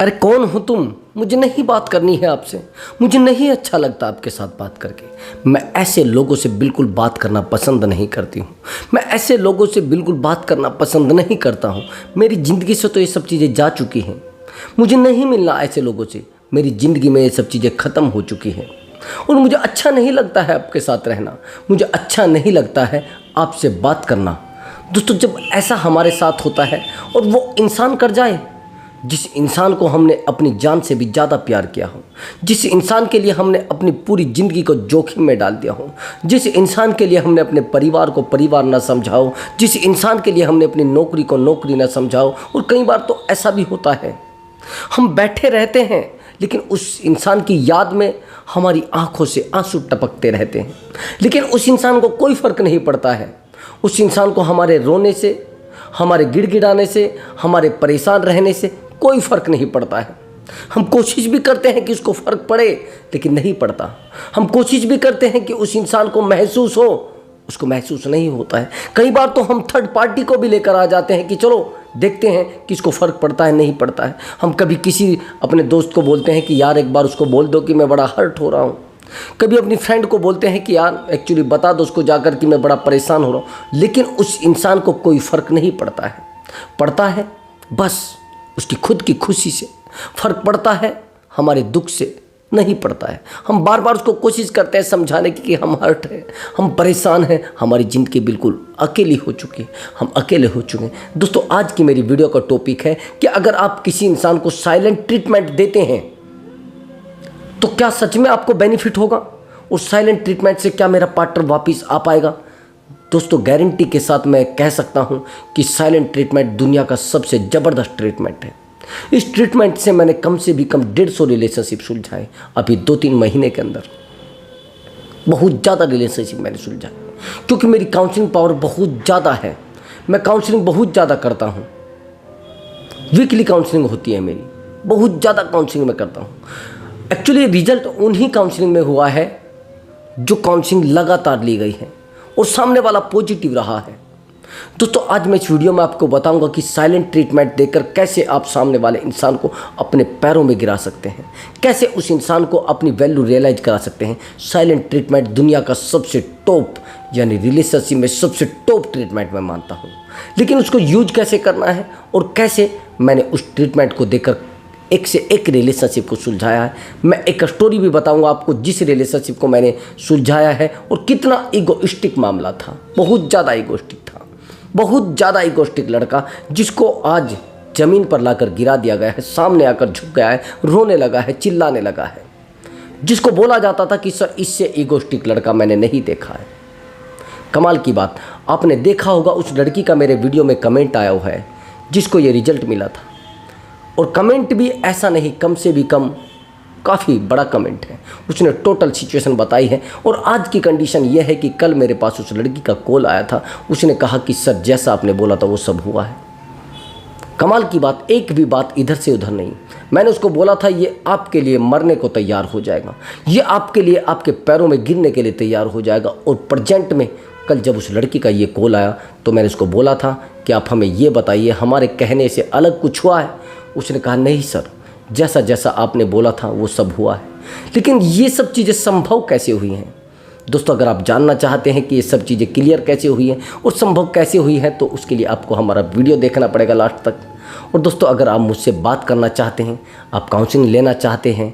अरे कौन हो तुम? मुझे नहीं बात करनी है आपसे। मुझे नहीं अच्छा लगता आपके साथ बात करके। मैं ऐसे लोगों से बिल्कुल बात करना पसंद नहीं करती हूँ। मैं ऐसे लोगों से बिल्कुल बात करना पसंद नहीं करता हूँ। मेरी ज़िंदगी से तो ये सब चीज़ें जा चुकी हैं। मुझे नहीं मिलना ऐसे लोगों से। मेरी ज़िंदगी में ये सब चीज़ें ख़त्म हो चुकी हैं और मुझे अच्छा नहीं लगता है आपके साथ रहना। मुझे अच्छा नहीं लगता है आपसे बात करना। दोस्तों, जब ऐसा हमारे साथ होता है और वो इंसान कर जाए जिस इंसान को हमने अपनी जान से भी ज़्यादा प्यार किया हो, जिस इंसान के लिए हमने अपनी पूरी ज़िंदगी को जोखिम में डाल दिया हो, जिस इंसान के लिए हमने अपने परिवार को परिवार ना समझा हो, जिस इंसान के लिए हमने अपनी नौकरी को नौकरी ना समझा हो। और कई बार तो ऐसा भी होता है, हम बैठे रहते हैं लेकिन उस इंसान की याद में हमारी आंखों से आंसू टपकते रहते हैं, लेकिन उस इंसान को कोई फ़र्क नहीं पड़ता है। उस इंसान को हमारे रोने से, हमारे गिड़गिड़ाने से, हमारे परेशान रहने से कोई फ़र्क नहीं पड़ता है। हम कोशिश भी करते हैं कि उसको फ़र्क पड़े, लेकिन नहीं पड़ता। हम कोशिश भी करते हैं कि उस इंसान को महसूस हो, उसको महसूस नहीं होता है। कई बार तो हम थर्ड पार्टी को भी लेकर आ जाते हैं कि चलो देखते हैं कि इसको फ़र्क पड़ता है नहीं पड़ता है। हम कभी किसी अपने दोस्त को बोलते हैं कि यार एक बार उसको बोल दो कि मैं बड़ा हर्ट हो रहा हूँ। कभी अपनी फ्रेंड को बोलते हैं कि यार एक्चुअली बता दो उसको जाकर कि मैं बड़ा परेशान हो रहा हूँ, लेकिन उस इंसान को कोई फ़र्क नहीं पड़ता है। पड़ता है बस उसकी खुद की खुशी से फ़र्क पड़ता है, हमारे दुख से नहीं पड़ता है। हम बार बार उसको कोशिश करते हैं समझाने की कि हम हर्ट हैं, हम परेशान हैं, हमारी ज़िंदगी बिल्कुल अकेली हो चुकी है, हम अकेले हो चुके हैं। दोस्तों, आज की मेरी वीडियो का टॉपिक है कि अगर आप किसी इंसान को साइलेंट ट्रीटमेंट देते हैं तो क्या सच में आपको बेनिफिट होगा? उस साइलेंट ट्रीटमेंट से क्या मेरा पार्टनर वापस आ पाएगा? दोस्तों, गारंटी के साथ मैं कह सकता हूं कि साइलेंट ट्रीटमेंट दुनिया का सबसे ज़बरदस्त ट्रीटमेंट है। इस ट्रीटमेंट से मैंने कम से भी कम 150 रिलेशनशिप सुलझाए अभी 2-3 महीने के अंदर। बहुत ज़्यादा रिलेशनशिप मैंने सुलझाए क्योंकि मेरी काउंसलिंग पावर बहुत ज़्यादा है। मैं काउंसलिंग बहुत ज़्यादा करता हूँ। वीकली काउंसलिंग होती है मेरी, बहुत ज़्यादा काउंसलिंग मैं करता हूँ। एक्चुअली रिजल्ट उन्हीं काउंसलिंग में हुआ है जो काउंसलिंग लगातार ली गई है और सामने वाला पॉजिटिव रहा है। दोस्तों, आज मैं इस वीडियो में आपको बताऊंगा कि साइलेंट ट्रीटमेंट देकर कैसे आप सामने वाले इंसान को अपने पैरों में गिरा सकते हैं, कैसे उस इंसान को अपनी वैल्यू रियलाइज करा सकते हैं। साइलेंट ट्रीटमेंट दुनिया का सबसे टॉप, यानी रिलेशनशिप में सबसे टॉप ट्रीटमेंट मैं मानता हूँ। लेकिन उसको यूज कैसे करना है और कैसे मैंने उस ट्रीटमेंट को देकर एक से एक रिलेशनशिप को सुलझाया है। मैं एक स्टोरी भी बताऊंगा आपको जिस रिलेशनशिप को मैंने सुलझाया है और कितना ईगोइस्टिक मामला था। बहुत ज़्यादा ईगोइस्टिक था, बहुत ज़्यादा ईगोइस्टिक लड़का जिसको आज ज़मीन पर लाकर गिरा दिया गया है, सामने आकर झुक गया है, रोने लगा है, चिल्लाने लगा है, जिसको बोला जाता था कि सर इससे ईगोइस्टिक लड़का मैंने नहीं देखा है। कमाल की बात, आपने देखा होगा उस लड़की का मेरे वीडियो में कमेंट आया हुआ है जिसको ये रिजल्ट मिला था। और कमेंट भी ऐसा नहीं, कम से भी कम काफ़ी बड़ा कमेंट है। उसने टोटल सिचुएशन बताई है और आज की कंडीशन ये है कि कल मेरे पास उस लड़की का कॉल आया था। उसने कहा कि सर जैसा आपने बोला था वो सब हुआ है। कमाल की बात, एक भी बात इधर से उधर नहीं। मैंने उसको बोला था ये आपके लिए मरने को तैयार हो जाएगा, ये आपके लिए आपके पैरों में गिरने के लिए तैयार हो जाएगा। और प्रेजेंट में कल जब उस लड़की का ये कॉल आया तो मैंने उसको बोला था कि आप हमें ये बताइए हमारे कहने से अलग कुछ हुआ है? उसने कहा नहीं सर, जैसा जैसा आपने बोला था वो सब हुआ है। लेकिन ये सब चीज़ें संभव कैसे हुई हैं? दोस्तों, अगर आप जानना चाहते हैं कि ये सब चीज़ें क्लियर कैसे हुई हैं और संभव कैसे हुई हैं तो उसके लिए आपको हमारा वीडियो देखना पड़ेगा लास्ट तक। और दोस्तों, अगर आप मुझसे बात करना चाहते हैं, आप काउंसलिंग लेना चाहते हैं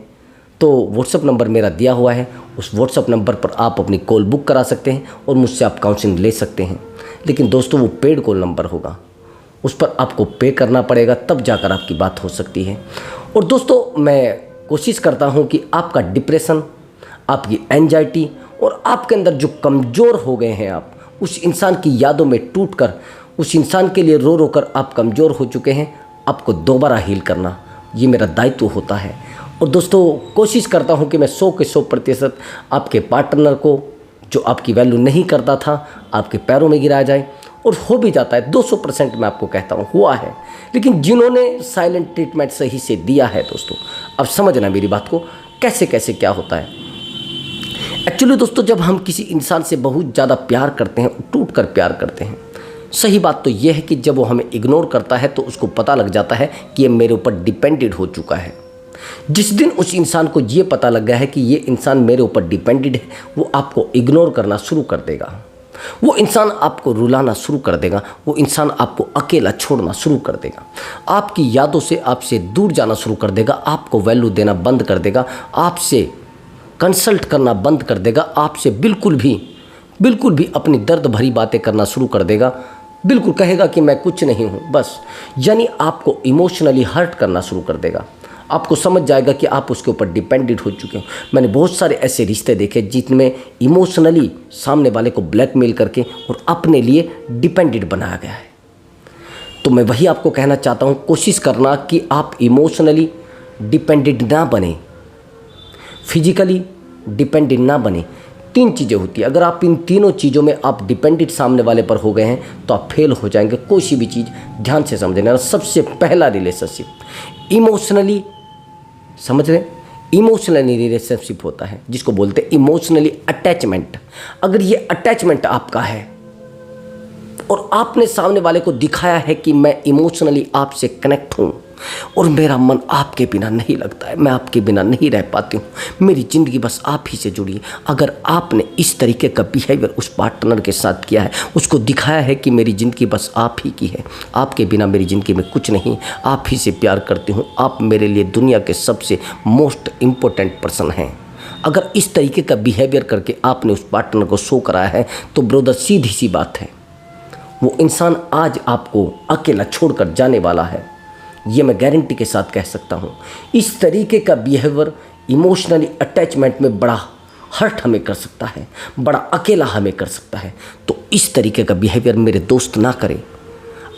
तो व्हाट्सअप नंबर मेरा दिया हुआ है। उस व्हाट्सअप नंबर पर आप अपनी कॉल बुक करा सकते हैं और मुझसे आप काउंसलिंग ले सकते हैं। लेकिन दोस्तों, वो पेड कॉल नंबर होगा, उस पर आपको पे करना पड़ेगा, तब जाकर आपकी बात हो सकती है। और दोस्तों, मैं कोशिश करता हूं कि आपका डिप्रेशन, आपकी एंजाइटी और आपके अंदर जो कमज़ोर हो गए हैं, आप उस इंसान की यादों में टूटकर, उस इंसान के लिए रो रो कर आप कमज़ोर हो चुके हैं, आपको दोबारा हील करना ये मेरा दायित्व होता है। और दोस्तों, कोशिश करता हूं कि मैं 100 के 100% आपके पार्टनर को जो आपकी वैल्यू नहीं करता था आपके पैरों में गिराया जाए। और हो भी जाता है, 200% मैं आपको कहता हूँ हुआ है। लेकिन जिन्होंने साइलेंट ट्रीटमेंट सही से दिया है दोस्तों, अब समझना मेरी बात को, कैसे कैसे क्या होता है। एक्चुअली दोस्तों, जब हम किसी इंसान से बहुत ज़्यादा प्यार करते हैं, टूट कर प्यार करते हैं, सही बात तो यह है कि जब वो हमें इग्नोर करता है तो उसको पता लग जाता है कि ये मेरे ऊपर डिपेंडेड हो चुका है। जिस दिन उस इंसान को ये पता लग गया है कि ये इंसान मेरे ऊपर डिपेंडेड है, वो आपको इग्नोर करना शुरू कर देगा, वो इंसान आपको रुलाना शुरू कर देगा, वो इंसान आपको अकेला छोड़ना शुरू कर देगा, आपकी यादों से आपसे दूर जाना शुरू कर देगा, आपको वैल्यू देना बंद कर देगा, आपसे कंसल्ट करना बंद कर देगा, आपसे बिल्कुल भी अपनी दर्द भरी बातें करना शुरू कर देगा, बिल्कुल कहेगा कि मैं कुछ नहीं हूँ बस। यानी आपको इमोशनली हर्ट करना शुरू कर देगा। आपको समझ जाएगा कि आप उसके ऊपर डिपेंडेड हो चुके हो। मैंने बहुत सारे ऐसे रिश्ते देखे जिनमें इमोशनली सामने वाले को ब्लैकमेल करके और अपने लिए डिपेंडेड बनाया गया है। तो मैं वही आपको कहना चाहता हूँ, कोशिश करना कि आप इमोशनली डिपेंडेड ना बने, फिजिकली डिपेंडेड ना बने। 3 चीज़ें होती है, अगर आप इन तीनों चीज़ों में आप डिपेंडेड सामने वाले पर हो गए हैं तो आप फेल हो जाएंगे। कोई सी भी चीज़ ध्यान से समझना। सबसे पहला रिलेशनशिप इमोशनली, समझ रहे, इमोशनली रिलेशनशिप होता है जिसको बोलते हैं इमोशनली अटैचमेंट। अगर ये अटैचमेंट आपका है और आपने सामने वाले को दिखाया है कि मैं इमोशनली आपसे कनेक्ट हूँ और मेरा मन आपके बिना नहीं लगता है, मैं आपके बिना नहीं रह पाती हूँ, मेरी ज़िंदगी बस आप ही से जुड़ी है। अगर आपने इस तरीके का बिहेवियर उस पार्टनर के साथ किया है, उसको दिखाया है कि मेरी ज़िंदगी बस आप ही की है, आपके बिना मेरी ज़िंदगी में कुछ नहीं, आप ही से प्यार करती हूँ, आप मेरे लिए दुनिया के सबसे मोस्ट इम्पोर्टेंट पर्सन हैं, अगर इस तरीके का बिहेवियर करके आपने उस पार्टनर को शो कराया है तो ब्रदर सीधी सी बात है, वो इंसान आज आपको अकेला छोड़कर जाने वाला है। ये मैं गारंटी के साथ कह सकता हूँ। इस तरीके का बिहेवियर इमोशनली अटैचमेंट में बड़ा हर्ट हमें कर सकता है, बड़ा अकेला हमें कर सकता है। तो इस तरीके का बिहेवियर मेरे दोस्त ना करें।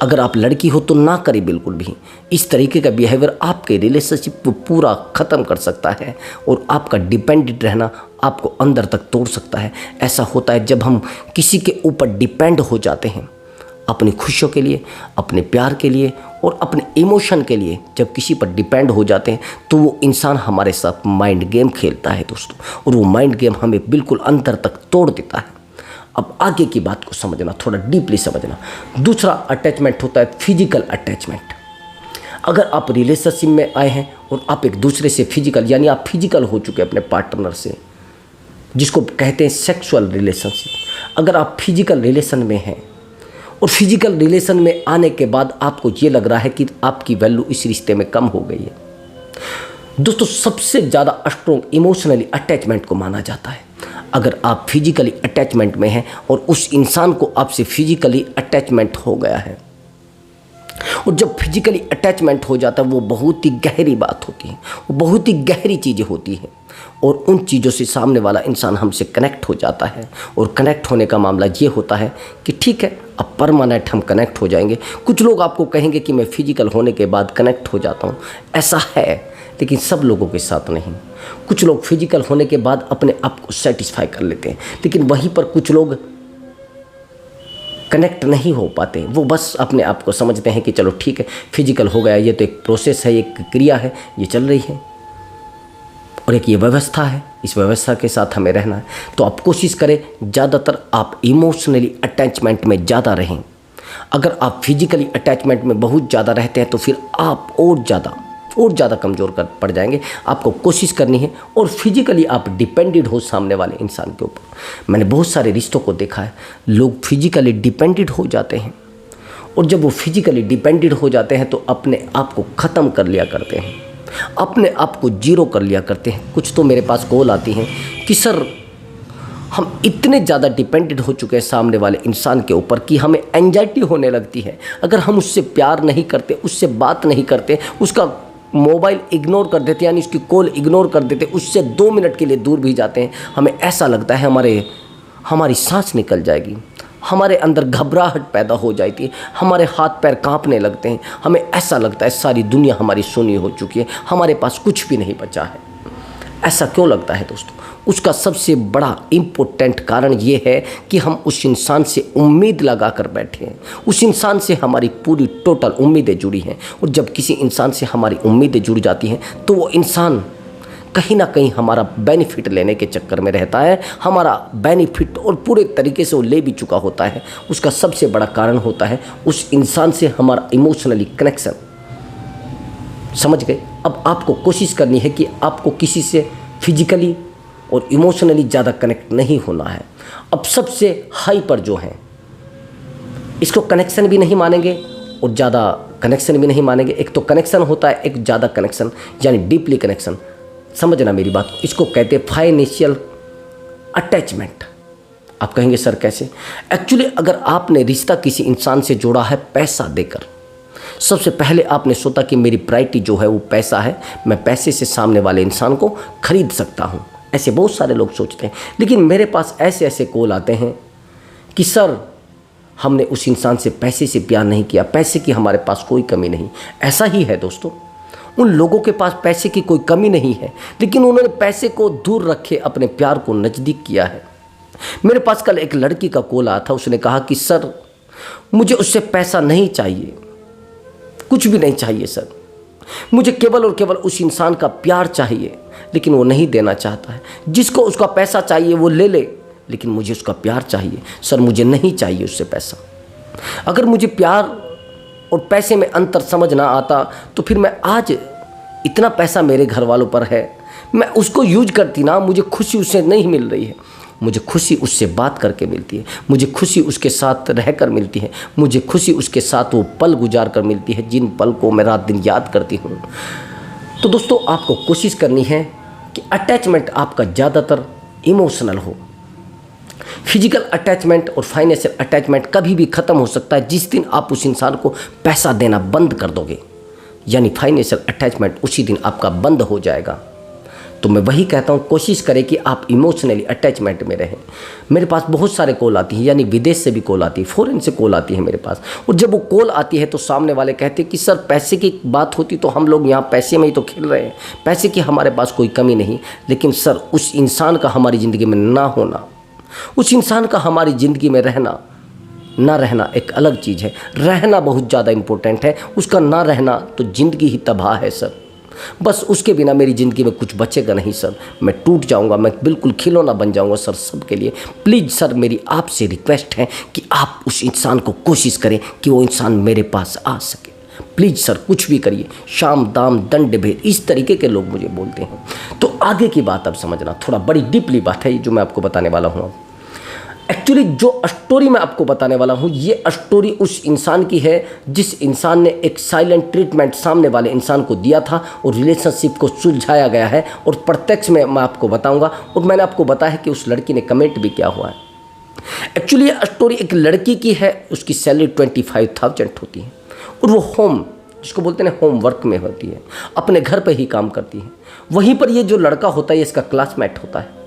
अगर आप लड़की हो तो ना करें बिल्कुल भी। इस तरीके का बिहेवियर आपके रिलेशनशिप को पूरा ख़त्म कर सकता है और आपका डिपेंडेंट रहना आपको अंदर तक तोड़ सकता है। ऐसा होता है जब हम किसी के ऊपर डिपेंड हो जाते हैं, अपनी खुशियों के लिए, अपने प्यार के लिए और अपने इमोशन के लिए जब किसी पर डिपेंड हो जाते हैं तो वो इंसान हमारे साथ माइंड गेम खेलता है दोस्तों, और वो माइंड गेम हमें बिल्कुल अंदर तक तोड़ देता है। अब आगे की बात को समझना, थोड़ा डीपली समझना। दूसरा अटैचमेंट होता है फिजिकल अटैचमेंट। अगर आप रिलेशनशिप में आए हैं और आप एक दूसरे से फिजिकल, यानी आप फिजिकल हो चुके हैं अपने पार्टनर से, जिसको कहते हैं सेक्सुअल रिलेशनशिप। अगर आप फिजिकल रिलेशन में हैं और फिजिकल रिलेशन में आने के बाद आपको ये लग रहा है कि आपकी वैल्यू इस रिश्ते में कम हो गई है, दोस्तों सबसे ज़्यादा स्ट्रॉन्ग इमोशनली अटैचमेंट को माना जाता है। अगर आप फिजिकली अटैचमेंट में हैं और उस इंसान को आपसे फिजिकली अटैचमेंट हो गया है, और जब फिजिकली अटैचमेंट हो जाता है वो बहुत ही गहरी बात होती है, वो बहुत ही गहरी चीज़ें होती हैं, और उन चीज़ों से सामने वाला इंसान हमसे कनेक्ट हो जाता है। और कनेक्ट होने का मामला ये होता है कि ठीक है अब परमानेंट हम कनेक्ट हो जाएंगे। कुछ लोग आपको कहेंगे कि मैं फिजिकल होने के बाद कनेक्ट हो जाता हूँ, ऐसा है, लेकिन सब लोगों के साथ नहीं। कुछ लोग फिजिकल होने के बाद अपने आप को सेटिस्फाई कर लेते हैं, लेकिन वहीं पर कुछ लोग कनेक्ट नहीं हो पाते। वो बस अपने आप को समझते हैं कि चलो ठीक है फिजिकल हो गया, ये तो एक प्रोसेस है, एक क्रिया है, ये चल रही है, और एक ये व्यवस्था है, इस व्यवस्था के साथ हमें रहना है। तो आप कोशिश करें ज़्यादातर आप इमोशनली अटैचमेंट में ज़्यादा रहें। अगर आप फिजिकली अटैचमेंट में बहुत ज़्यादा रहते हैं तो फिर आप और ज़्यादा कमज़ोर पड़ जाएंगे। आपको कोशिश करनी है और फिजिकली आप डिपेंडेड हो सामने वाले इंसान के ऊपर। मैंने बहुत सारे रिश्तों को देखा है, लोग फिजिकली डिपेंडेड हो जाते हैं, और जब वो फिजिकली डिपेंडेड हो जाते हैं तो अपने आप को ख़त्म कर लिया करते हैं, अपने आप को जीरो कर लिया करते हैं। कुछ तो मेरे पास कॉल आती हैं कि सर हम इतने ज़्यादा डिपेंडेड हो चुके हैं सामने वाले इंसान के ऊपर कि हमें एंजाइटी होने लगती है। अगर हम उससे प्यार नहीं करते, उससे बात नहीं करते, उसका मोबाइल इग्नोर कर देते, यानी उसकी कॉल इग्नोर कर देते, उससे 2 मिनट के लिए दूर भी जाते हैं, हमें ऐसा लगता है हमारी सांस निकल जाएगी, हमारे अंदर घबराहट पैदा हो जाती है, हमारे हाथ पैर कांपने लगते हैं, हमें ऐसा लगता है सारी दुनिया हमारी सुनी हो चुकी है, हमारे पास कुछ भी नहीं बचा है। ऐसा क्यों लगता है दोस्तों? उसका सबसे बड़ा इम्पोर्टेंट कारण ये है कि हम उस इंसान से उम्मीद लगा कर बैठे हैं। उस इंसान से हमारी पूरी टोटल उम्मीदें जुड़ी हैं, और जब किसी इंसान से हमारी उम्मीदें जुड़ जाती हैं तो वो इंसान कहीं ना कहीं हमारा बेनिफिट लेने के चक्कर में रहता है। हमारा बेनिफिट और पूरे तरीके से वो ले भी चुका होता है। उसका सबसे बड़ा कारण होता है उस इंसान से हमारा इमोशनली कनेक्शन। समझ गए? अब आपको कोशिश करनी है कि आपको किसी से फिजिकली और इमोशनली ज़्यादा कनेक्ट नहीं होना है। अब सबसे हाई पर जो है, इसको कनेक्शन भी नहीं मानेंगे और ज़्यादा कनेक्शन भी नहीं मानेंगे। एक तो कनेक्शन होता है, एक ज़्यादा कनेक्शन यानी डीपली कनेक्शन। समझना मेरी बात, इसको कहते हैं फाइनेंशियल अटैचमेंट। आप कहेंगे सर कैसे? एक्चुअली अगर आपने रिश्ता किसी इंसान से जोड़ा है पैसा देकर, सबसे पहले आपने सोचा कि मेरी प्रायोरिटी जो है वो पैसा है, मैं पैसे से सामने वाले इंसान को खरीद सकता हूँ। ऐसे बहुत सारे लोग सोचते हैं। लेकिन मेरे पास ऐसे ऐसे कॉल आते हैं कि सर हमने उस इंसान से पैसे से प्यार नहीं किया, पैसे की हमारे पास कोई कमी नहीं। ऐसा ही है दोस्तों, उन लोगों के पास पैसे की कोई कमी नहीं है, लेकिन उन्होंने पैसे को दूर रखे अपने प्यार को नज़दीक किया है। मेरे पास कल एक लड़की का कॉल आया था। उसने कहा कि सर मुझे उससे पैसा नहीं चाहिए, कुछ भी नहीं चाहिए सर, मुझे केवल और केवल उस इंसान का प्यार चाहिए। लेकिन वो नहीं देना चाहता है। जिसको उसका पैसा चाहिए वो ले ले, लेकिन मुझे उसका प्यार चाहिए। सर मुझे नहीं चाहिए उससे पैसा। अगर मुझे प्यार और पैसे में अंतर समझ ना आता तो फिर मैं आज इतना पैसा मेरे घर वालों पर है, मैं उसको यूज करती ना। मुझे खुशी उससे नहीं मिल रही है। मुझे खुशी उससे बात करके मिलती है, मुझे खुशी उसके साथ रहकर मिलती है, मुझे खुशी उसके साथ वो पल गुजार कर मिलती है जिन पल को मैं रात दिन याद करती हूँ। तो दोस्तों आपको कोशिश करनी है कि अटैचमेंट आपका ज़्यादातर इमोशनल हो। फिजिकल अटैचमेंट और फाइनेंशियल अटैचमेंट कभी भी ख़त्म हो सकता है जिस दिन आप उस इंसान को पैसा देना बंद कर दोगे, यानी फाइनेंशियल अटैचमेंट उसी दिन आपका बंद हो जाएगा। तो मैं वही कहता हूँ, कोशिश करें कि आप इमोशनली अटैचमेंट में रहें। मेरे पास बहुत सारे कॉल आती हैं, यानी विदेश से भी कॉल आती है, फॉरेन से कॉल आती है मेरे पास। और जब वो कॉल आती है तो सामने वाले कहते हैं कि सर पैसे की बात होती तो हम लोग यहाँ पैसे में ही तो खेल रहे हैं, पैसे की हमारे पास कोई कमी नहीं। लेकिन सर उस इंसान का हमारी ज़िंदगी में ना होना, उस इंसान का हमारी ज़िंदगी में रहना ना रहना एक अलग चीज़ है। रहना बहुत ज़्यादा इम्पोर्टेंट है, उसका ना रहना तो ज़िंदगी ही तबाह है सर। बस उसके बिना मेरी ज़िंदगी में कुछ बचेगा नहीं सर, मैं टूट जाऊंगा, मैं बिल्कुल खिलौना बन जाऊंगा सर सबके लिए। प्लीज़ सर मेरी आपसे रिक्वेस्ट है कि आप उस इंसान को कोशिश करें कि वो इंसान मेरे पास आ सके। प्लीज़ सर कुछ भी करिए, शाम दाम दंड भेद, इस तरीके के लोग मुझे बोलते हैं। तो आगे की बात अब समझना, थोड़ा बड़ी डीपली बात है जो मैं आपको बताने वाला हूँ। एक्चुअली जो स्टोरी मैं आपको बताने वाला हूँ, ये स्टोरी उस इंसान की है जिस इंसान ने एक साइलेंट ट्रीटमेंट सामने वाले इंसान को दिया था और रिलेशनशिप को सुलझाया गया है। और प्रत्यक्ष में मैं आपको बताऊंगा, और मैंने आपको बताया है कि उस लड़की ने कमेंट भी किया हुआ है। एक्चुअली ये स्टोरी एक लड़की की है, उसकी सैलरी 25,000 होती है और वो होम, जिसको बोलते हैं होमवर्क में होती है, अपने घर पर ही काम करती है। वहीं पर ये जो लड़का होता है ये इसका क्लासमेट होता है,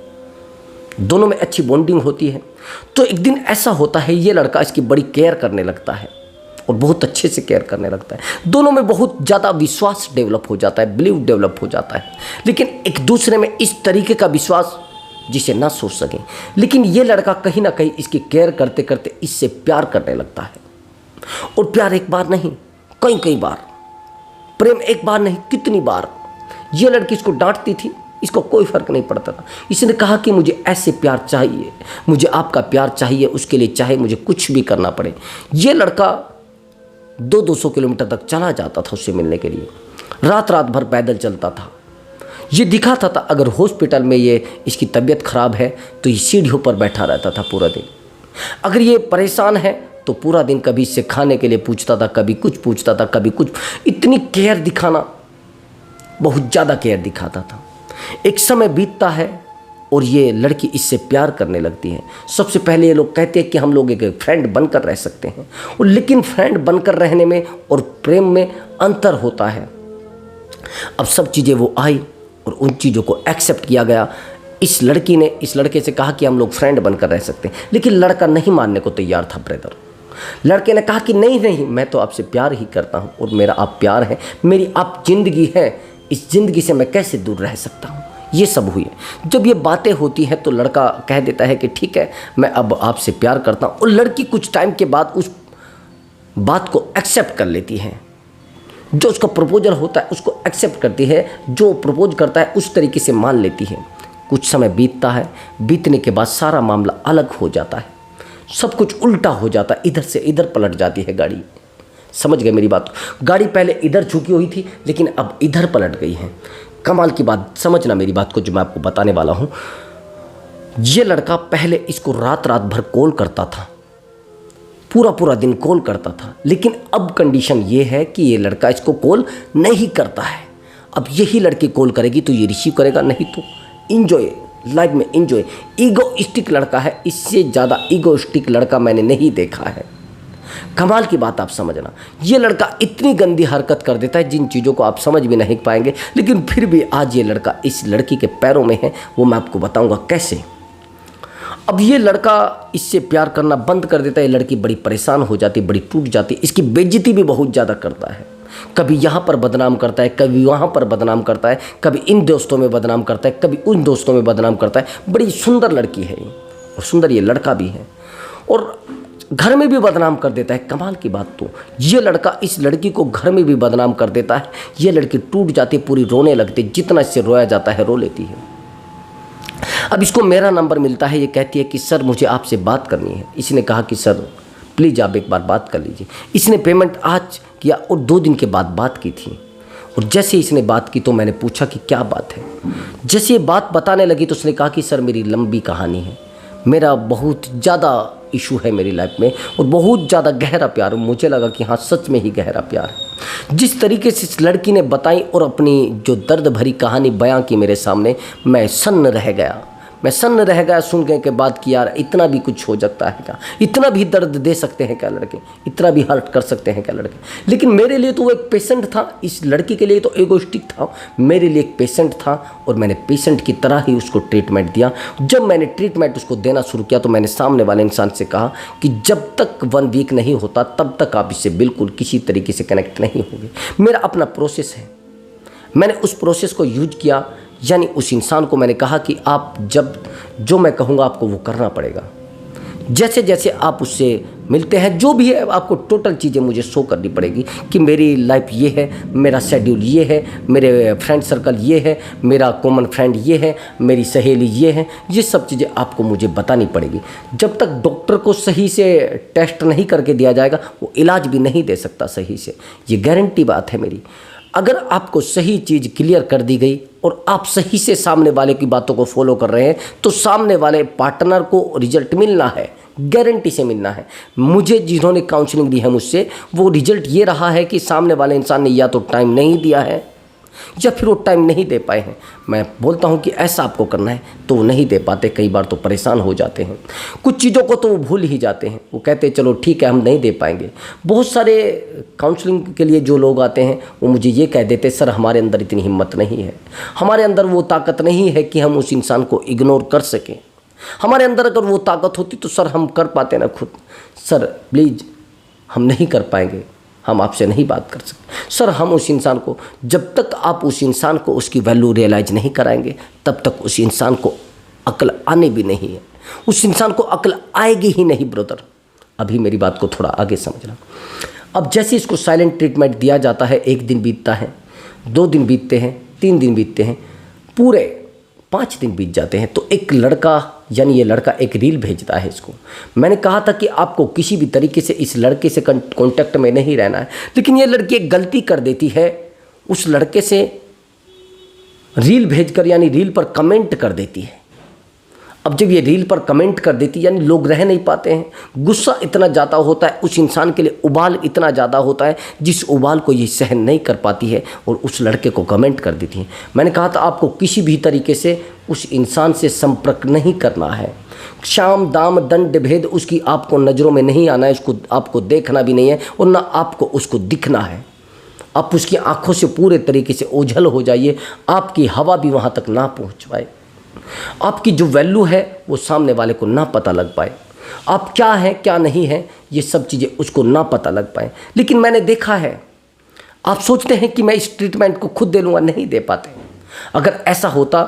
दोनों में अच्छी बॉन्डिंग होती है। तो एक दिन ऐसा होता है, ये लड़का इसकी बड़ी केयर करने लगता है और बहुत अच्छे से केयर करने लगता है। दोनों में बहुत ज़्यादा विश्वास डेवलप हो जाता है, बिलीव डेवलप हो जाता है, लेकिन एक दूसरे में इस तरीके का विश्वास जिसे ना सोच सकें। लेकिन ये लड़का कहीं ना कहीं इसकी केयर करते करते इससे प्यार करने लगता है। और प्यार एक बार नहीं, कई बार, प्रेम एक बार नहीं कितनी बार। ये लड़की इसको डांटती थी, इसको कोई फ़र्क नहीं पड़ता था। इसने कहा कि मुझे ऐसे प्यार चाहिए, मुझे आपका प्यार चाहिए, उसके लिए चाहे मुझे कुछ भी करना पड़े। ये लड़का 200 किलोमीटर तक चला जाता था उससे मिलने के लिए, रात भर पैदल चलता था। ये दिखाता था अगर हॉस्पिटल में ये इसकी तबीयत ख़राब है तो ये सीढ़ियों पर बैठा रहता था पूरा दिन। अगर ये परेशान है तो पूरा दिन कभी इससे खाने के लिए पूछता था, कभी कुछ पूछता था, कभी कुछ। इतनी केयर दिखाना, बहुत ज़्यादा केयर दिखाता था। एक समय बीतता है और ये लड़की इससे प्यार करने लगती है। सबसे पहले ये लोग कहते हैं कि हम लोग एक फ्रेंड बनकर रह सकते हैं, और लेकिन फ्रेंड बनकर रहने में और प्रेम में अंतर होता है। अब सब चीज़ें वो आई और उन चीज़ों को एक्सेप्ट किया गया। इस लड़की ने इस लड़के से कहा कि हम लोग फ्रेंड बनकर रह सकते हैं, लेकिन लड़का नहीं मानने को तैयार था ब्रदर। लड़के ने कहा कि नहीं, मैं तो आपसे प्यार ही करता हूँ और मेरा आप प्यार है, मेरी आप जिंदगी है, इस ज़िंदगी से मैं कैसे दूर रह सकता हूँ। ये सब हुई है। जब ये बातें होती हैं तो लड़का कह देता है कि ठीक है, मैं अब आपसे प्यार करता हूँ। और लड़की कुछ टाइम के बाद उस बात को एक्सेप्ट कर लेती है। जो उसका प्रपोजल होता है उसको एक्सेप्ट करती है, जो प्रपोज करता है उस तरीके से मान लेती है। कुछ समय बीतता है, बीतने के बाद सारा मामला अलग हो जाता है, सब कुछ उल्टा हो जाता है, इधर से इधर पलट जाती है गाड़ी। समझ गए मेरी बात? गाड़ी पहले इधर झुकी हुई थी लेकिन अब इधर पलट गई है। कमाल की बात, समझना मेरी बात को जो मैं आपको बताने वाला हूँ। ये लड़का पहले इसको रात रात भर कॉल करता था, पूरा पूरा दिन कॉल करता था, लेकिन अब कंडीशन ये है कि ये लड़का इसको कॉल नहीं करता है। अब यही लड़की कॉल करेगी तो ये रिसीव करेगा, नहीं तो इंजॉय लाइफ में इंजॉय। ईगोइस्टिक लड़का है, इससे ज़्यादा ईगोइस्टिक लड़का मैंने नहीं देखा है। कमाल की बात आप समझना, ये लड़का इतनी गंदी हरकत कर देता है जिन चीज़ों को आप समझ भी नहीं पाएंगे, लेकिन फिर भी आज ये लड़का इस लड़की के पैरों में है, वो मैं आपको बताऊंगा कैसे। अब ये लड़का इससे प्यार करना बंद कर देता है, ये लड़की बड़ी परेशान हो जाती, बड़ी टूट जाती, इसकी बेइज्जती भी बहुत ज़्यादा करता है। कभी यहाँ पर बदनाम करता है, कभी वहाँ पर बदनाम करता है, कभी इन दोस्तों में बदनाम करता है, कभी उन दोस्तों में बदनाम करता है। बड़ी सुंदर लड़की है ये, और सुंदर ये लड़का भी है, और घर में भी बदनाम कर देता है। कमाल की बात, तो ये लड़का इस लड़की को घर में भी बदनाम कर देता है। ये लड़की टूट जाती, पूरी रोने लगती, जितना इससे रोया जाता है रो लेती है। अब इसको मेरा नंबर मिलता है, ये कहती है कि सर मुझे आपसे बात करनी है। इसने कहा कि सर प्लीज़ आप एक बार बात कर लीजिए। इसने पेमेंट आज किया और 2 दिन के बाद बात की थी, और जैसे इसने बात की तो मैंने पूछा कि क्या बात है। जैसे ये बात बताने लगी तो उसने कहा कि सर मेरी लंबी कहानी है, मेरा बहुत ज़्यादा इशू है मेरी लाइफ में, और बहुत ज़्यादा गहरा प्यार। मुझे लगा कि हाँ सच में ही गहरा प्यार है। जिस तरीके से इस लड़की ने बताई और अपनी जो दर्द भरी कहानी बयां की मेरे सामने, मैं सन्न रह गया। मैं सन्न रह गया सुनने के बाद कि यार इतना भी कुछ हो सकता है क्या, इतना भी दर्द दे सकते हैं क्या लड़के, इतना भी हर्ट कर सकते हैं क्या लड़के। लेकिन मेरे लिए तो वो एक पेशेंट था, इस लड़की के लिए तो एगोइस्टिक था, मेरे लिए एक पेशेंट था, और मैंने पेशेंट की तरह ही उसको ट्रीटमेंट दिया। जब मैंने ट्रीटमेंट उसको देना शुरू किया तो मैंने सामने वाले इंसान से कहा कि जब तक 1 वीक नहीं होता तब तक आप इससे बिल्कुल किसी तरीके से कनेक्ट नहीं होंगे। मेरा अपना प्रोसेस है, मैंने उस प्रोसेस को यूज किया। यानी उस इंसान को मैंने कहा कि आप जब जो मैं कहूँगा आपको वो करना पड़ेगा। जैसे जैसे आप उससे मिलते हैं, जो भी है आपको टोटल चीज़ें मुझे शो करनी पड़ेगी कि मेरी लाइफ ये है, मेरा शेड्यूल ये है, मेरे फ्रेंड सर्कल ये है, मेरा कॉमन फ्रेंड ये है, मेरी सहेली ये है। ये सब चीज़ें आपको मुझे बतानी पड़ेगी। जब तक डॉक्टर को सही से टेस्ट नहीं करके दिया जाएगा वो इलाज भी नहीं दे सकता सही से, ये गारंटी बात है मेरी। अगर आपको सही चीज़ क्लियर कर दी गई और आप सही से सामने वाले की बातों को फॉलो कर रहे हैं तो सामने वाले पार्टनर को रिजल्ट मिलना है, गारंटी से मिलना है। मुझे जिन्होंने काउंसलिंग दी है मुझसे, वो रिजल्ट ये रहा है कि सामने वाले इंसान ने या तो टाइम नहीं दिया है या फिर वो टाइम नहीं दे पाए हैं। मैं बोलता हूँ कि ऐसा आपको करना है तो वो नहीं दे पाते, कई बार तो परेशान हो जाते हैं, कुछ चीज़ों को तो वो भूल ही जाते हैं। वो कहते हैं चलो ठीक है हम नहीं दे पाएंगे। बहुत सारे काउंसलिंग के लिए जो लोग आते हैं वो मुझे ये कह देते सर हमारे अंदर इतनी हिम्मत नहीं है, हमारे अंदर वो ताकत नहीं है कि हम उस इंसान को इग्नोर कर सकें। हमारे अंदर अगर वो ताकत होती तो सर हम कर पाते ना खुद। सर प्लीज़ हम नहीं कर पाएंगे, हम आपसे नहीं बात कर सकते। सर हम उस इंसान को, जब तक आप उस इंसान को उसकी वैल्यू रियलाइज नहीं कराएंगे तब तक उस इंसान को अक्ल आने भी नहीं है, उस इंसान को अक्ल आएगी ही नहीं ब्रदर। अभी मेरी बात को थोड़ा आगे समझना। अब जैसे इसको साइलेंट ट्रीटमेंट दिया जाता है, 1 दिन बीतता है, 2 दिन बीतते हैं, 3 दिन बीतते हैं, पूरे 5 दिन बीत जाते हैं तो एक लड़का यानी ये लड़का एक रील भेजता है इसको। मैंने कहा था कि आपको किसी भी तरीके से इस लड़के से कांटेक्ट में नहीं रहना है, लेकिन ये लड़की एक गलती कर देती है, उस लड़के से रील भेजकर यानी रील पर कमेंट कर देती है। अब जब ये रील पर कमेंट कर देती यानी लोग रह नहीं पाते हैं, गुस्सा इतना ज़्यादा होता है उस इंसान के लिए, उबाल इतना ज़्यादा होता है जिस उबाल को ये सहन नहीं कर पाती है और उस लड़के को कमेंट कर देती है। मैंने कहा था आपको किसी भी तरीके से उस इंसान से संपर्क नहीं करना है, शाम दाम दंड भेद उसकी आपको नज़रों में नहीं आना है, उसको आपको देखना भी नहीं है और ना आपको उसको दिखना है। आप उसकी आँखों से पूरे तरीके से ओझल हो जाइए, आपकी हवा भी वहाँ तक ना पहुँच पाए, आपकी जो वैल्यू है वो सामने वाले को ना पता लग पाए, आप क्या हैं क्या नहीं हैं ये सब चीज़ें उसको ना पता लग पाए। लेकिन मैंने देखा है, आप सोचते हैं कि मैं इस ट्रीटमेंट को खुद दे लूँगा, नहीं दे पाते। अगर ऐसा होता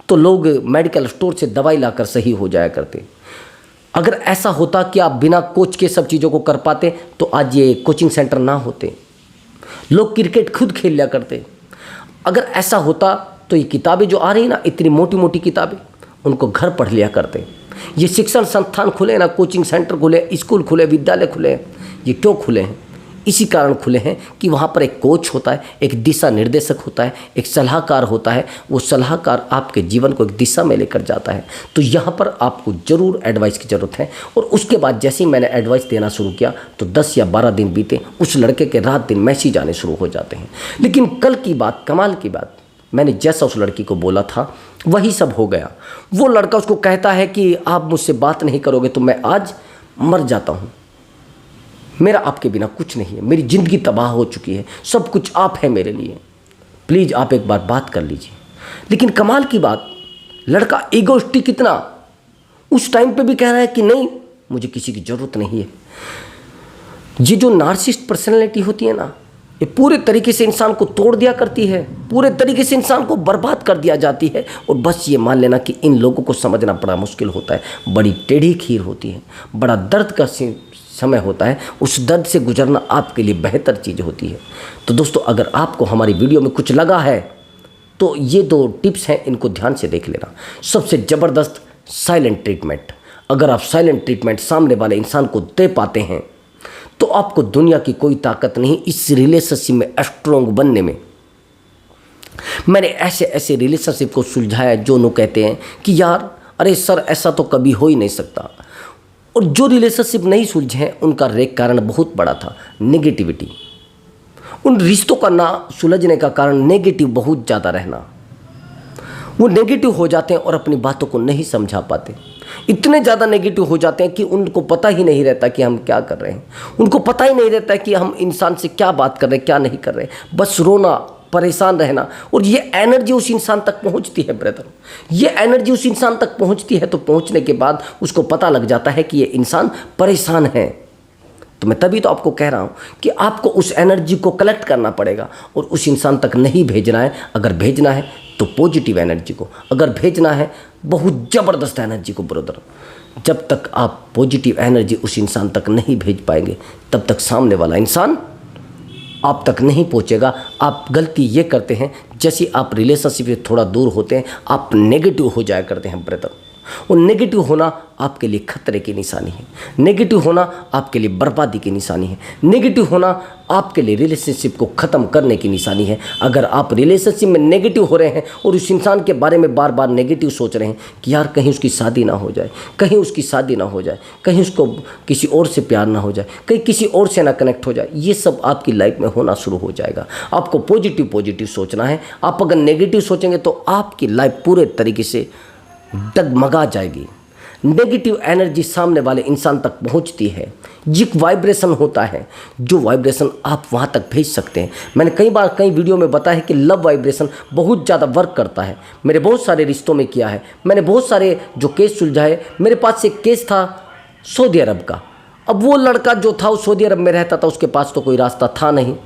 तो लोग मेडिकल स्टोर से दवाई लाकर सही हो जाया करते। अगर ऐसा होता कि आप बिना कोच के सब चीज़ों को कर पाते तो आज ये कोचिंग सेंटर ना होते। लोग क्रिकेट खुद खेल लिया करते। अगर ऐसा होता तो ये किताबें जो आ रही ना, इतनी मोटी मोटी किताबें, उनको घर पढ़ लिया करते। ये शिक्षण संस्थान खुले ना, कोचिंग सेंटर खुले, स्कूल खुले, विद्यालय खुले हैं, ये क्यों खुले हैं? इसी कारण खुले हैं कि वहाँ पर एक कोच होता है, एक दिशा निर्देशक होता है, एक सलाहकार होता है। वो सलाहकार आपके जीवन को एक दिशा में लेकर जाता है। तो यहाँ पर आपको ज़रूर एडवाइस की ज़रूरत है। और उसके बाद जैसे ही मैंने एडवाइस देना शुरू किया तो 10 या 12 दिन बीते, उस लड़के के रात दिन मैसेज आने शुरू हो जाते हैं। लेकिन कल की बात, कमाल की बात, मैंने जैसा उस लड़की को बोला था वही सब हो गया। वो लड़का उसको कहता है कि आप मुझसे बात नहीं करोगे तो मैं आज मर जाता हूँ, मेरा आपके बिना कुछ नहीं है, मेरी ज़िंदगी तबाह हो चुकी है, सब कुछ आप है मेरे लिए, प्लीज़ आप एक बार बात कर लीजिए। लेकिन कमाल की बात, लड़का ईगोइस्टिक कितना, उस टाइम पे भी कह रहा है कि नहीं, मुझे किसी की ज़रूरत नहीं है। ये जो नार्सिसिस्ट पर्सनैलिटी होती है ना, ये पूरे तरीके से इंसान को तोड़ दिया करती है, पूरे तरीके से इंसान को बर्बाद कर दिया जाती है। और बस ये मान लेना कि इन लोगों को समझना बड़ा मुश्किल होता है। बड़ी टेढ़ी खीर होती है, बड़ा दर्द का समय होता है, उस दर्द से गुजरना आपके लिए बेहतर चीज़ होती है। तो दोस्तों, अगर आपको हमारी वीडियो में कुछ लगा है तो ये 2 टिप्स हैं, इनको ध्यान से देख लेना। सबसे ज़बरदस्त साइलेंट ट्रीटमेंट। अगर आप साइलेंट ट्रीटमेंट सामने वाले इंसान को दे पाते हैं तो आपको दुनिया की कोई ताकत नहीं इस रिलेशनशिप में स्ट्रॉन्ग बनने में। मैंने ऐसे ऐसे रिलेशनशिप को सुलझाया जो लोग कहते हैं कि यार अरे सर ऐसा तो कभी हो ही नहीं सकता। और जो रिलेशनशिप नहीं सुलझे हैं उनका कारण बहुत बड़ा था, नेगेटिविटी। उन रिश्तों का ना सुलझने का कारण नेगेटिव बहुत ज़्यादा रहना। वो नेगेटिव हो जाते हैं और अपनी बातों को नहीं समझा पाते। इतने ज़्यादा नेगेटिव हो जाते हैं कि उनको पता ही नहीं रहता कि हम क्या कर रहे हैं, उनको पता ही नहीं रहता कि हम इंसान से क्या बात कर रहे हैं, क्या नहीं कर रहे हैं, बस रोना, परेशान रहना। और ये एनर्जी उस इंसान तक पहुंचती है ब्रदर, ये एनर्जी उस इंसान तक पहुंचती है। तो पहुंचने के बाद उसको पता लग जाता है कि ये इंसान परेशान है। तो मैं तभी तो आपको कह रहा हूँ कि आपको उस एनर्जी को कलेक्ट करना पड़ेगा और उस इंसान तक नहीं भेजना है। अगर भेजना है तो पॉजिटिव एनर्जी को, अगर भेजना है बहुत ज़बरदस्त एनर्जी को ब्रदर। जब तक आप पॉजिटिव एनर्जी उस इंसान तक नहीं भेज पाएंगे तब तक सामने वाला इंसान आप तक नहीं पहुंचेगा। आप गलती ये करते हैं, जैसे आप रिलेशनशिप से थोड़ा दूर होते हैं आप नेगेटिव हो जाया करते हैं ब्रदर। और नेगेटिव होना आपके लिए खतरे की निशानी है, नेगेटिव होना आपके लिए बर्बादी की निशानी है, नेगेटिव होना आपके लिए रिलेशनशिप को ख़त्म करने की निशानी है। अगर आप रिलेशनशिप में नेगेटिव हो रहे हैं और उस इंसान के बारे में बार बार नेगेटिव सोच रहे हैं कि यार कहीं उसकी शादी ना हो जाए, कहीं उसकी शादी ना हो जाए, कहीं उसको किसी और से प्यार ना हो जाए, कहीं किसी और से ना कनेक्ट हो जाए, ये सब आपकी लाइफ में होना शुरू हो जाएगा। आपको पॉजिटिव सोचना है। आप अगर नेगेटिव सोचेंगे तो आपकी लाइफ पूरे तरीके से डगमगा जाएगी। नेगेटिव एनर्जी सामने वाले इंसान तक पहुंचती है, एक वाइब्रेशन होता है, जो वाइब्रेशन आप वहां तक भेज सकते हैं। मैंने कई वीडियो में बताया है कि लव वाइब्रेशन बहुत ज़्यादा वर्क करता है। मेरे बहुत सारे रिश्तों में किया है, मैंने बहुत सारे जो केस सुलझाए। मेरे पास एक केस था सऊदी अरब का। अब वो लड़का जो था वो सऊदी अरब में रहता था, उसके पास तो कोई रास्ता था नहीं।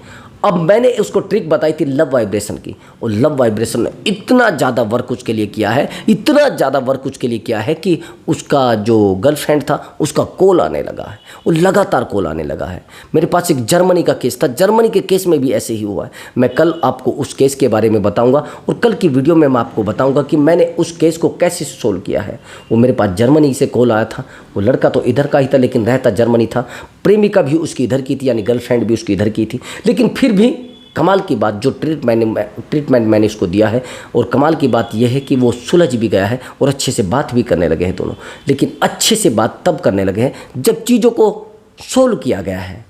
अब मैंने उसको ट्रिक बताई थी लव वाइब्रेशन की, और लव वाइब्रेशन ने इतना ज़्यादा वर्क उसके लिए किया है, इतना ज़्यादा वर्क उसके लिए किया है कि उसका जो गर्लफ्रेंड था उसका कॉल आने लगा है, वो लगातार कॉल आने लगा है। मेरे पास एक जर्मनी का केस था, जर्मनी के केस में भी ऐसे ही हुआ है। मैं कल आपको उस केस के बारे में बताऊंगा और कल की वीडियो में मैं आपको बताऊंगा कि मैंने उस केस को कैसे सोल्व किया है। वो मेरे पास जर्मनी से कॉल आया था, वो लड़का तो इधर का ही था लेकिन रहता जर्मनी था, प्रेमिका भी उसकी इधर की थी, यानी गर्लफ्रेंड भी उसकी इधर की थी। लेकिन फिर भी कमाल की बात, जो ट्रीटमेंट मैंने इसको दिया है, और कमाल की बात यह है कि वो सुलझ भी गया है और अच्छे से बात भी करने लगे हैं दोनों। लेकिन अच्छे से बात तब करने लगे हैं जब चीज़ों को सोल्व किया गया है,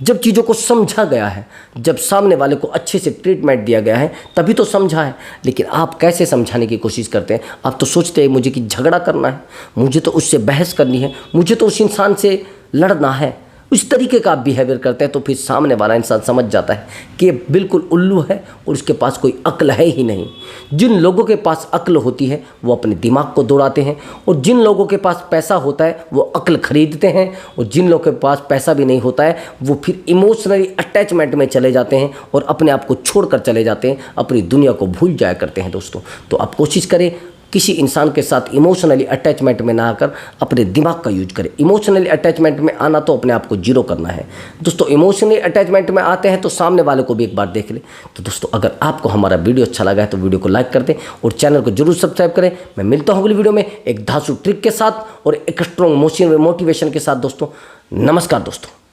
जब चीज़ों को समझा गया है, जब सामने वाले को अच्छे से ट्रीटमेंट दिया गया है, तभी तो समझा है। लेकिन आप कैसे समझाने की कोशिश करते हैं? आप तो सोचते हैं मुझे कि झगड़ा करना है, मुझे तो उससे बहस करनी है, मुझे तो उस इंसान से लड़ना है। इस तरीके का आप बिहेवियर करते हैं तो फिर सामने वाला इंसान समझ जाता है कि ये बिल्कुल उल्लू है और उसके पास कोई अक्ल है ही नहीं। जिन लोगों के पास अक्ल होती है वो अपने दिमाग को दौड़ाते हैं, और जिन लोगों के पास पैसा होता है वो अक्ल खरीदते हैं, और जिन लोगों के पास पैसा भी नहीं होता है वो फिर इमोशनली अटैचमेंट में चले जाते हैं और अपने आप को छोड़ कर चले जाते हैं, अपनी दुनिया को भूल जाया करते हैं। दोस्तों, तो आप कोशिश करें किसी इंसान के साथ इमोशनली अटैचमेंट में ना आकर अपने दिमाग का यूज करें। इमोशनली अटैचमेंट में आना तो अपने आप को जीरो करना है दोस्तों। इमोशनली अटैचमेंट में आते हैं तो सामने वाले को भी एक बार देख ले। तो दोस्तों अगर आपको हमारा वीडियो अच्छा लगा है तो वीडियो को लाइक कर दें और चैनल को जरूर सब्सक्राइब करें। मैं मिलता हूँ अगली वीडियो में एक धांसू ट्रिक के साथ और एक स्ट्रॉन्ग मोटिवेशन के साथ दोस्तों। नमस्कार दोस्तों।